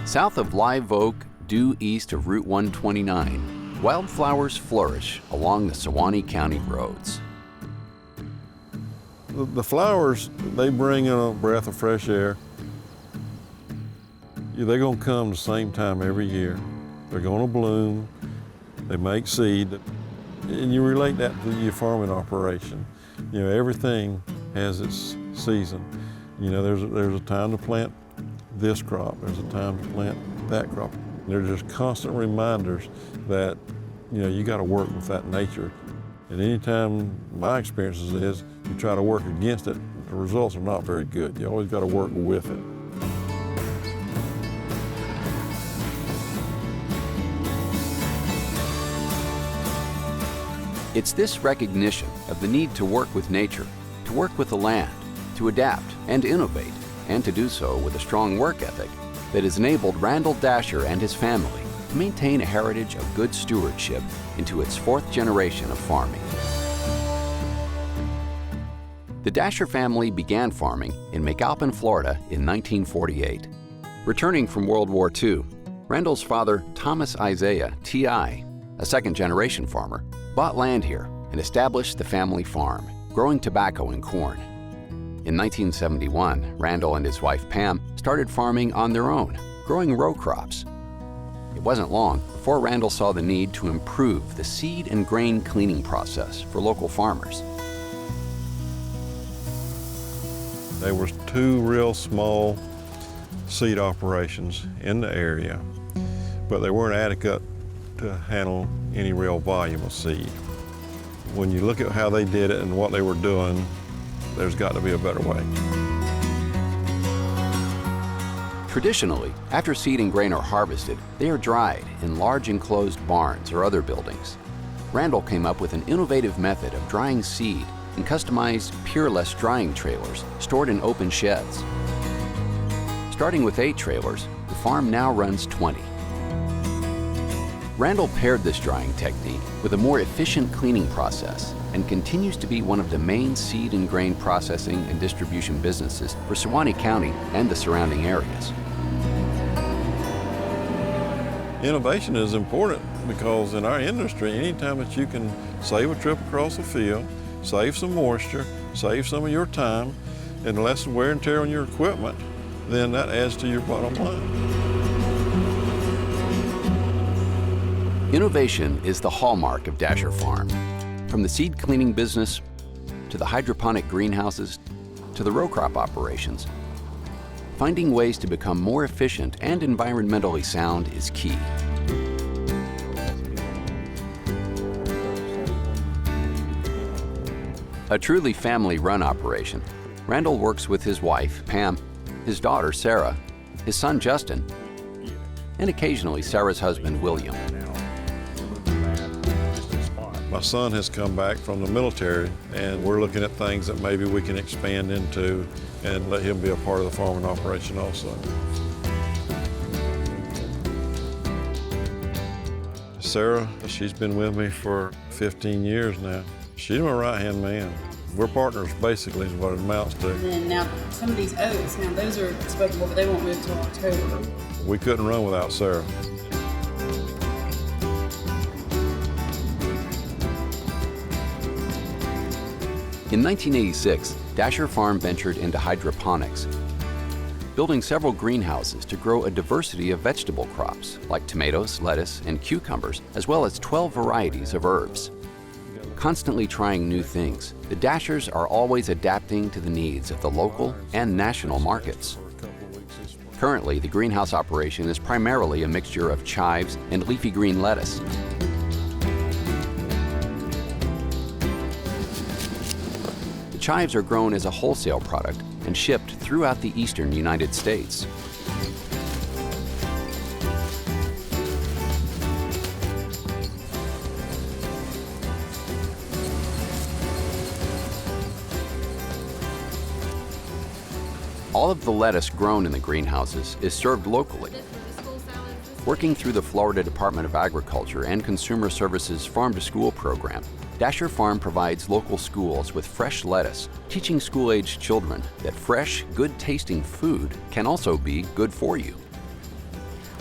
South of Live Oak, due east of Route 129, wildflowers flourish along the Suwannee County roads. The flowers, they bring in a breath of fresh air. They're going to come the same time every year. They're going to bloom, they make seed, and you relate that to your farming operation. You know, everything has its season. You know, there's a time to plant this crop, there's a time to plant that crop. They're just constant reminders that, you know, you got to work with that nature. And anytime, my experience is, you try to work against it, the results are not very good. You always got to work with it. It's this recognition of the need to work with nature, to work with the land, to adapt and innovate, and to do so with a strong work ethic that has enabled Randall Dasher and his family to maintain a heritage of good stewardship into its fourth generation of farming. The Dasher family began farming in McAlpin, Florida in 1948. Returning from World War II, Randall's father, Thomas Isaiah, T.I., a second-generation farmer, bought land here and established the family farm, growing tobacco and corn. In 1971, Randall and his wife Pam started farming on their own, growing row crops. It wasn't long before Randall saw the need to improve the seed and grain cleaning process for local farmers. There was 2 real small seed operations in the area, but they weren't adequate to handle any real volume of seed. When you look at how they did it and what they were doing, there's got to be a better way. Traditionally, after seed and grain are harvested, they are dried in large enclosed barns or other buildings. Randall came up with an innovative method of drying seed in customized Peerless drying trailers stored in open sheds. Starting with 8 trailers, the farm now runs 20. Randall paired this drying technique with a more efficient cleaning process and continues to be one of the main seed and grain processing and distribution businesses for Suwannee County and the surrounding areas. Innovation is important because in our industry, anytime that you can save a trip across the field, save some moisture, save some of your time, and less wear and tear on your equipment, then that adds to your bottom line. Innovation is the hallmark of Dasher Farm. From the seed cleaning business, to the hydroponic greenhouses, to the row crop operations, finding ways to become more efficient and environmentally sound is key. A truly family-run operation, Randall works with his wife, Pam, his daughter, Sarah, his son, Justin, and occasionally Sarah's husband, William. My son has come back from the military, and we're looking at things that maybe we can expand into and let him be a part of the farming operation also. Sarah, she's been with me for 15 years now. She's my right-hand man. We're partners, basically, is what it amounts to. And then now, some of these oats, now those are expectable, but they won't move until October. We couldn't run without Sarah. In 1986, Dasher Farm ventured into hydroponics, building several greenhouses to grow a diversity of vegetable crops like tomatoes, lettuce, and cucumbers, as well as 12 varieties of herbs. Constantly trying new things, the Dashers are always adapting to the needs of the local and national markets. Currently, the greenhouse operation is primarily a mixture of chives and leafy green lettuce. The chives are grown as a wholesale product and shipped throughout the eastern United States. All of the lettuce grown in the greenhouses is served locally. Working through the Florida Department of Agriculture and Consumer Services Farm to School program, Dasher Farm provides local schools with fresh lettuce, teaching school-aged children that fresh, good-tasting food can also be good for you.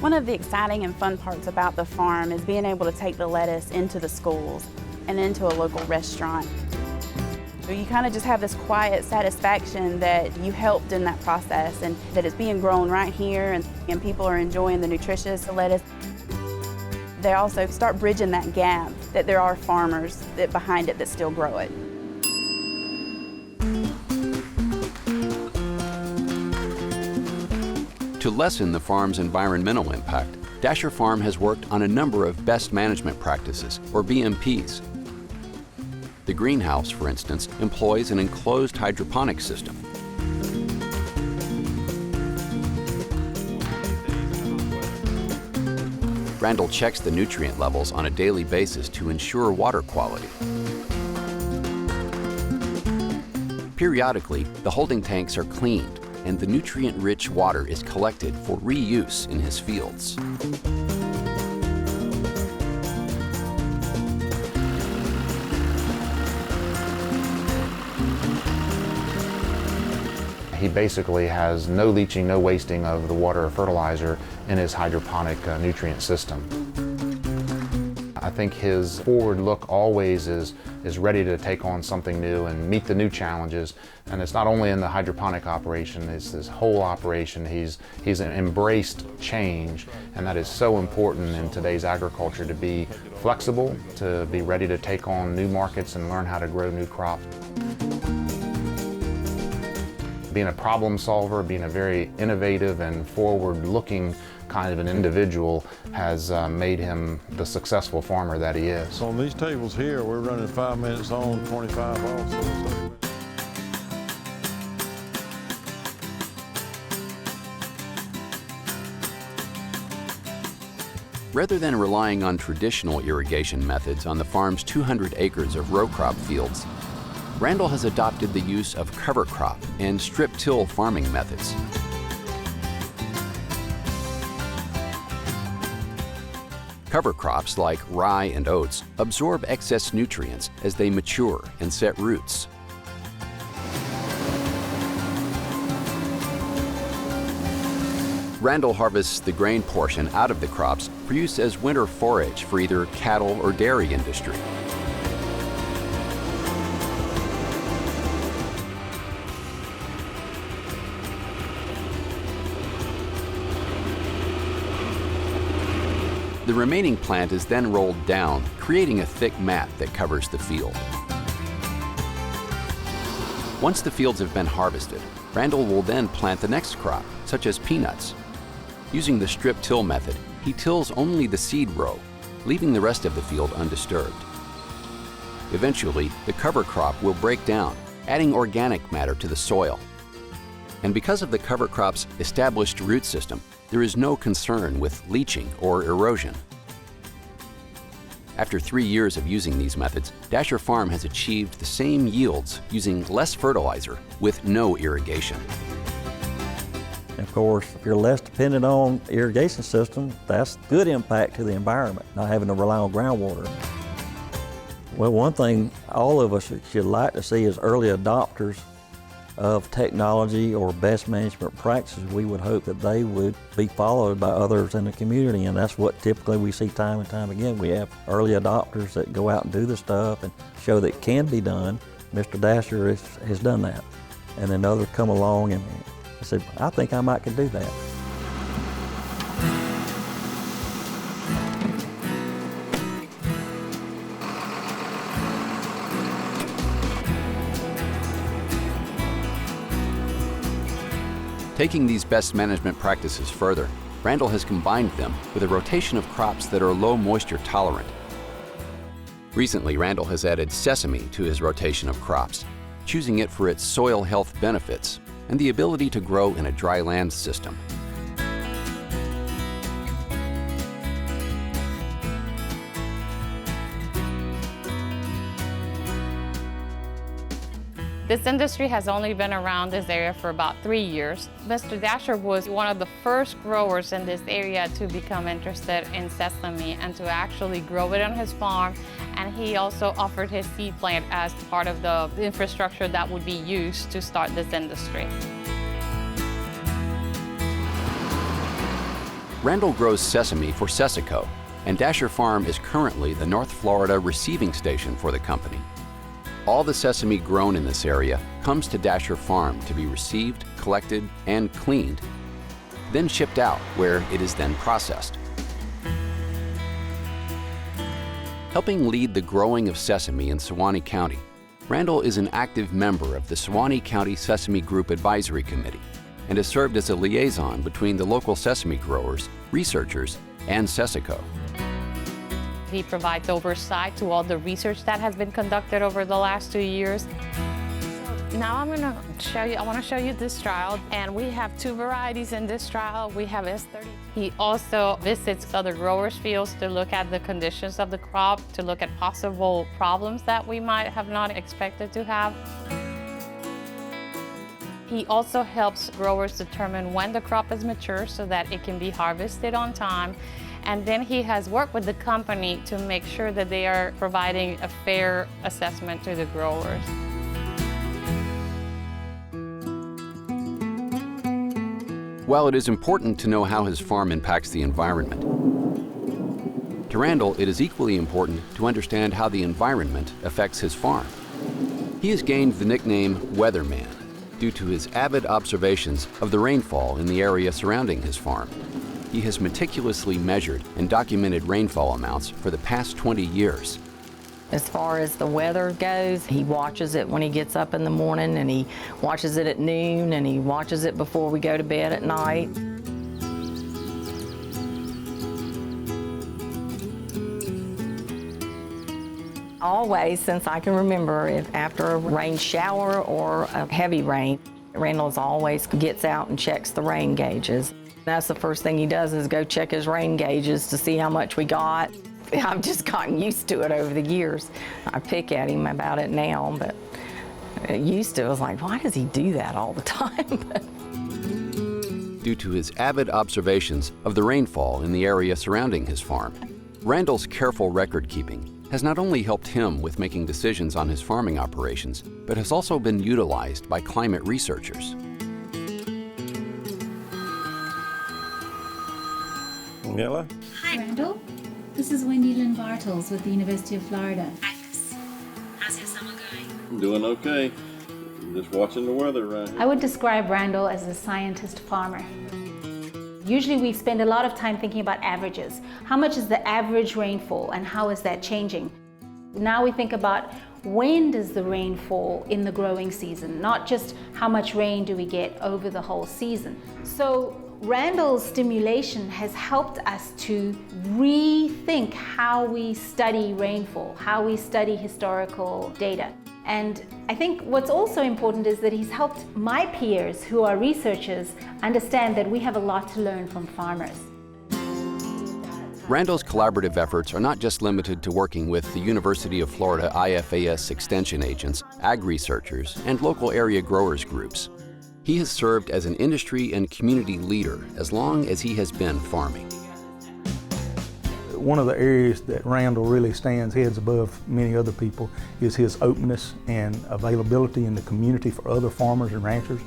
One of the exciting and fun parts about the farm is being able to take the lettuce into the schools and into a local restaurant. So you kind of just have this quiet satisfaction that you helped in that process and that it's being grown right here and people are enjoying the nutritious lettuce. They also start bridging that gap that there are farmers that behind it that still grow it. To lessen the farm's environmental impact, Dasher Farm has worked on a number of best management practices, or BMPs. The greenhouse, for instance, employs an enclosed hydroponic system. Randall checks the nutrient levels on a daily basis to ensure water quality. Periodically, the holding tanks are cleaned and the nutrient-rich water is collected for reuse in his fields. He basically has no leaching, no wasting of the water or fertilizer in his hydroponic nutrient system. I think his forward look always is ready to take on something new and meet the new challenges. And it's not only in the hydroponic operation, it's this whole operation. He's embraced change, and that is so important in today's agriculture, to be flexible, to be ready to take on new markets and learn how to grow new crops. Being a problem solver, being a very innovative and forward-looking kind of an individual has made him the successful farmer that he is. So on these tables here, we're running 5 minutes on, 25 off. So Rather than relying on traditional irrigation methods on the farm's 200 acres of row crop fields, Randall has adopted the use of cover crop and strip-till farming methods. Cover crops like rye and oats absorb excess nutrients as they mature and set roots. Randall harvests the grain portion out of the crops for use as winter forage for either cattle or dairy industry. The remaining plant is then rolled down, creating a thick mat that covers the field. Once the fields have been harvested, Randall will then plant the next crop, such as peanuts. Using the strip-till method, he tills only the seed row, leaving the rest of the field undisturbed. Eventually, the cover crop will break down, adding organic matter to the soil. And because of the cover crop's established root system, there is no concern with leaching or erosion. After 3 years of using these methods, Dasher Farm has achieved the same yields using less fertilizer with no irrigation. Of course, if you're less dependent on irrigation system, that's good impact to the environment, not having to rely on groundwater. Well, one thing all of us should like to see is early adopters of technology or best management practices. We would hope that they would be followed by others in the community, and that's what typically we see time and time again. We have early adopters that go out and do the stuff and show that it can be done. Mr. Dasher has done that. And then others come along and say, I think I might could do that. Taking these best management practices further, Randall has combined them with a rotation of crops that are low moisture tolerant. Recently, Randall has added sesame to his rotation of crops, choosing it for its soil health benefits and the ability to grow in a dry land system. This industry has only been around this area for about 3 years. Mr. Dasher was one of the first growers in this area to become interested in sesame and to actually grow it on his farm. And he also offered his seed plant as part of the infrastructure that would be used to start this industry. Randall grows sesame for Sesico, and Dasher Farm is currently the North Florida receiving station for the company. All the sesame grown in this area comes to Dasher Farm to be received, collected, and cleaned, then shipped out where it is then processed. Helping lead the growing of sesame in Suwannee County, Randall is an active member of the Suwannee County Sesame Group Advisory Committee and has served as a liaison between the local sesame growers, researchers, and Sesico. He provides oversight to all the research that has been conducted over the last 2 years. Now I want to show you this trial, and we have 2 varieties in this trial. We have S30. He also visits other growers' fields to look at the conditions of the crop, to look at possible problems that we might have not expected to have. He also helps growers determine when the crop is mature so that it can be harvested on time. And then he has worked with the company to make sure that they are providing a fair assessment to the growers. While it is important to know how his farm impacts the environment, to Randall, it is equally important to understand how the environment affects his farm. He has gained the nickname Weatherman due to his avid observations of the rainfall in the area surrounding his farm. He has meticulously measured and documented rainfall amounts for the past 20 years. As far as the weather goes, he watches it when he gets up in the morning, and he watches it at noon, and he watches it before we go to bed at night. Always, since I can remember, if after a rain shower or a heavy rain, Randall's always gets out and checks the rain gauges. That's the first thing he does, is go check his rain gauges to see how much we got. I've just gotten used to it over the years. I pick at him about it now, but used to, I was like, why does he do that all the time? Due to his avid observations of the rainfall in the area surrounding his farm, Randall's careful record keeping has not only helped him with making decisions on his farming operations, but has also been utilized by climate researchers. Yella? Hi, Randall. This is Wendy Lynn Bartles with the University of Florida. How's your summer going? I'm doing okay. Just watching the weather right here. I would describe Randall as a scientist farmer. Usually we spend a lot of time thinking about averages. How much is the average rainfall and how is that changing? Now we think about when does the rain fall in the growing season, not just how much rain do we get over the whole season. So Randall's stimulation has helped us to rethink how we study rainfall, how we study historical data. And I think what's also important is that he's helped my peers who are researchers understand that we have a lot to learn from farmers. Randall's collaborative efforts are not just limited to working with the University of Florida IFAS extension agents, ag researchers, and local area growers groups. He has served as an industry and community leader as long as he has been farming. One of the areas that Randall really stands heads above many other people is his openness and availability in the community for other farmers and ranchers.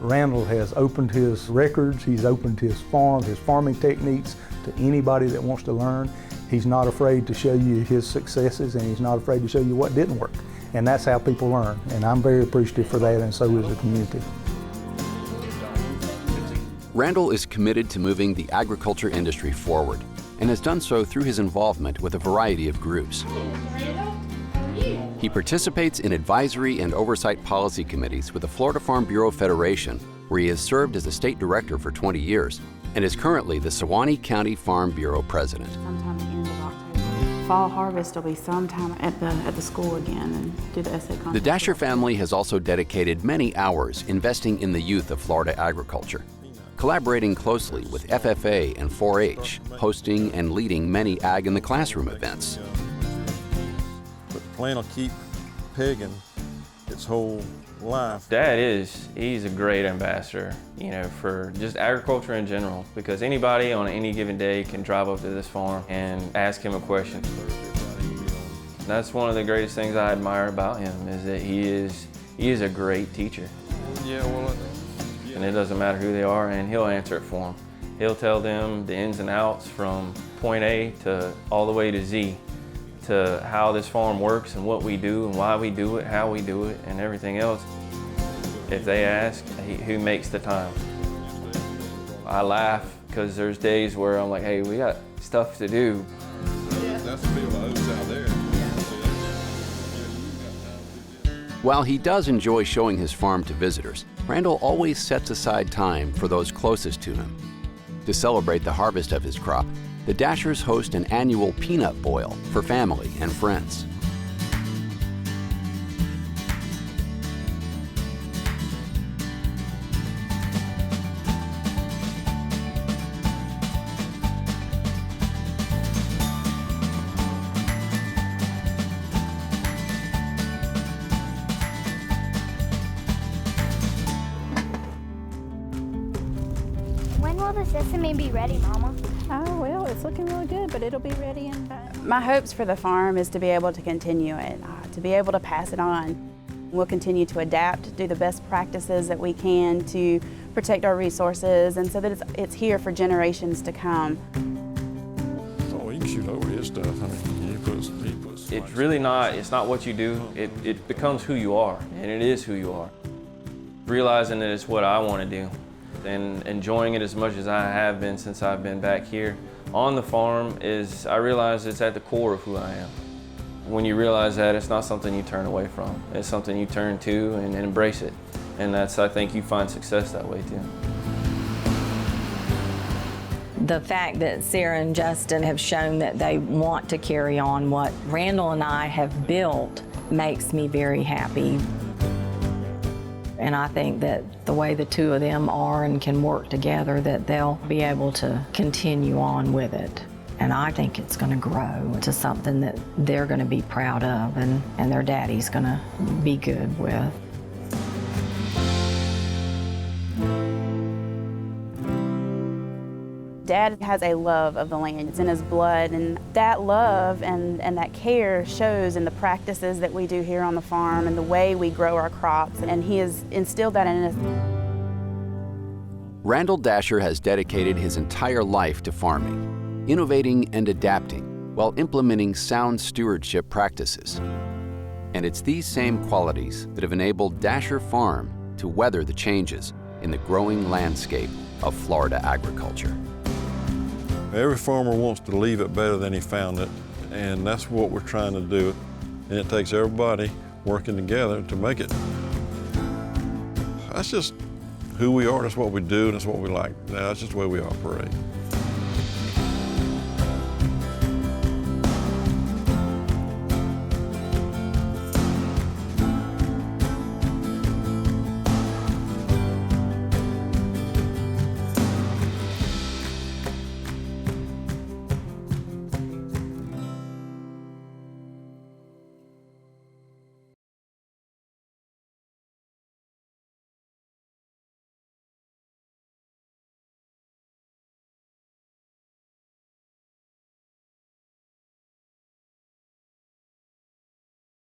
Randall has opened his records, he's opened his farm, his farming techniques to anybody that wants to learn. He's not afraid to show you his successes, and he's not afraid to show you what didn't work. And that's how people learn, and I'm very appreciative for that, and so is the community. Randall is committed to moving the agriculture industry forward, and has done so through his involvement with a variety of groups. He participates in advisory and oversight policy committees with the Florida Farm Bureau Federation, where he has served as a state director for 20 years, and is currently the Suwannee County Farm Bureau president. Sometime at the end of October. Fall harvest will be sometime at the school again and do the essay contest. The Dasher family has also dedicated many hours investing in the youth of Florida agriculture, collaborating closely with FFA and 4-H, hosting and leading many Ag in the Classroom events. But the plant will keep pegging its whole life. Dad he's a great ambassador, for just agriculture in general, because anybody on any given day can drive up to this farm and ask him a question. That's one of the greatest things I admire about him, is that he is a great teacher. Yeah, well, And it doesn't matter who they are, and he'll answer it for them. He'll tell them the ins and outs from point A to all the way to Z, to how this farm works and what we do and why we do it, how we do it, and everything else. If they ask, who makes the time? I laugh because there's days where I'm like, hey, we got stuff to do. That's the field of oats out there. While he does enjoy showing his farm to visitors, Randall always sets aside time for those closest to him. To celebrate the harvest of his crop, the Dashers host an annual peanut boil for family and friends. When will the sesame be ready, Mama? Oh, well, it's looking really good, but it'll be ready in time. My hopes for the farm is to be able to continue it, to be able to pass it on. We'll continue to adapt, do the best practices that we can to protect our resources, and so that it's here for generations to come. Oh, you can shoot over his stuff. I mean, he puts It's really not, it's not what you do, it becomes who you are, and it is who you are. Realizing that it's what I want to do, and enjoying it as much as I have been since I've been back here on the farm I realize it's at the core of who I am. When you realize that, it's not something you turn away from. It's something you turn to and embrace it. And I think you find success that way too. The fact that Sarah and Justin have shown that they want to carry on what Randall and I have built makes me very happy. And I think that the way the two of them are and can work together, that they'll be able to continue on with it. And I think it's going to grow to something that they're going to be proud of and their daddy's going to be good with. Dad has a love of the land. It's in his blood, and that love and that care shows in the practices that we do here on the farm and the way we grow our crops, and he has instilled that in us. Randall Dasher has dedicated his entire life to farming, innovating and adapting while implementing sound stewardship practices. And it's these same qualities that have enabled Dasher Farm to weather the changes in the growing landscape of Florida agriculture. Every farmer wants to leave it better than he found it, and that's what we're trying to do. And it takes everybody working together to make it. That's just who we are, that's what we do, and that's what we like. That's just the way we operate.